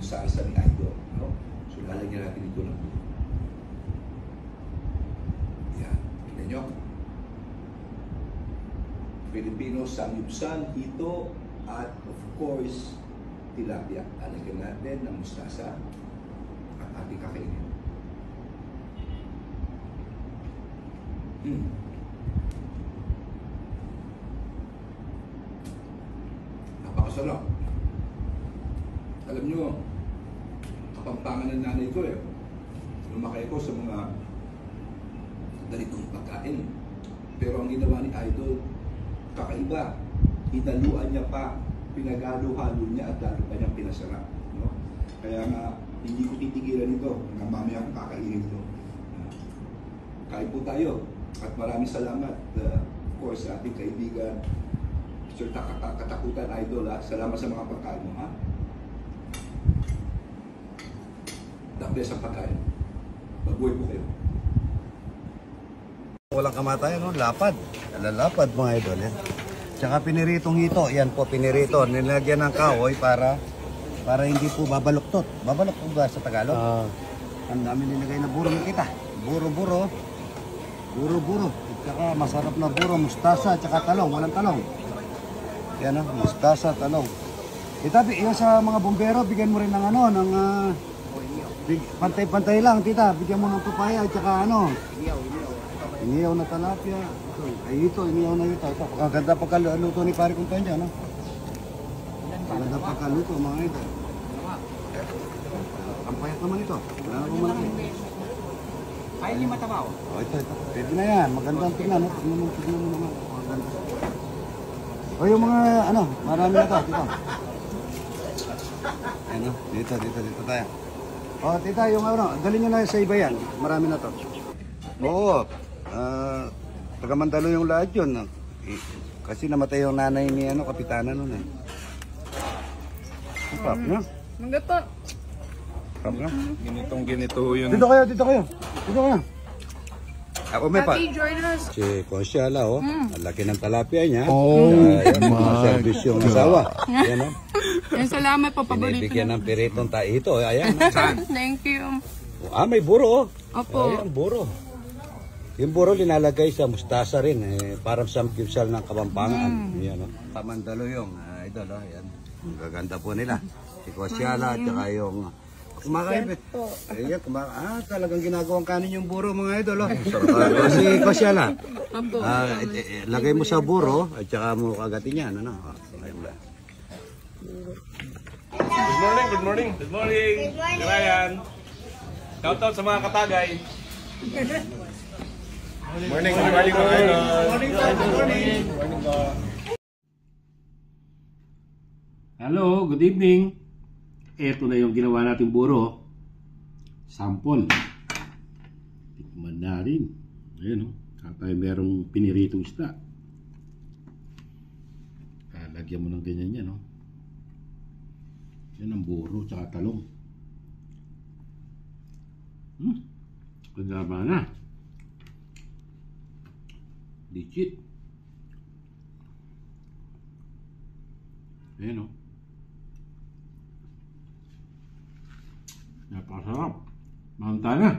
yung salsa ni Idol. No? So lalagyan natin ito ng buo. Yan. Tignan nyo. Filipino samgyupsal, hito, at of course, tilapia. Lalagyan natin ng mustasa at ating kakainin. Napakasarap. Alam nyo, kapampangan ng nanay ko eh. Lumakay ko sa mga ganitong pagkain. Pero ang ginawa ni Idol, kakaiba. Hinaluan niya pa, pinagalo-halo niya at lalo pa niyang pinasarap. No? Kaya nga, hindi ko titigilan ito. Mamaya akong kakainin ito. Kain po tayo. At maraming salamat, of course, sa ating kaibigan, Sir Katakutan Idol. Salamat sa mga pagkain mo. The best ang pagkain. Mabuhay po kayo. Walang kamatayan, no? Lapad. Lalapad mga idol. Yan. Tsaka piniritong hito. Yan po, pinirito. Nilagyan ng kahoy para hindi po babaluktot. Babaluktot ba sa Tagalog? Ang dami nilagay na buro kita. Buro-buro. Buro-buro. Tsaka masarap na buro. Mustasa, tsaka talong. Walang talong. Yan o, mustasa, talong. Itabi, yung sa mga bumbero, bigyan mo rin ng pantay-pantay lang, tita. Bigyan mo ng papaya, tsaka iniyaw na talapia. Ay, iniyaw na ito. Ito, ganda pagkaluto ni pare kong tayo dyan, ganda pagkaluto, mga ito. Ang payat naman ito. Wala na kong malaki. Ay, lima tabaw. Ito. Pwede na yan. Maganda ang tignan. Tignan mo naman. Maganda. O yung mga, marami na ito. Dito. Dito tayo. O, tita, yung dali nyo na sa iba yan. Marami na to. Oo. Taga-Mandalo yung lahat yun. Kasi namatay yung nanay ni kapitana nun eh. Pap na? Magato. Pap na? Ganito yun. Dito kayo. Ako may pa. Happy Jordan. Si Consiala, ang laki ng talapia niya. My yung asawa. Yan, Salamat po, paborito. Binibigyan ng piritong ito. Ayan. Thank you. May buro. Opo. Ayan, buro. Yung buro linalagay sa mustasa rin. Parang samgyupsal ng Kapampangan. Yan, Tamandalo yung idol. Ayan. Ang gaganda po nila. Si Consiala, at saka yung kumakain. Ayan, talagang ginagawang kanin yung buro mga idol. Si Consiala, lagay mo sa buro at saka mo kagatin yan. Good morning. Ryan. Shout out sa mga katagay. Morning. Hello, good evening. Ito na yung ginawa nating buro. Sample. Tikman na rin. Ayan tayo merong piniritong isda. Lagyan mo ng ganyan yan. Yan ang buro tsaka talong. Kagama na. Legit. Ayan napakasarap. Mahanta na.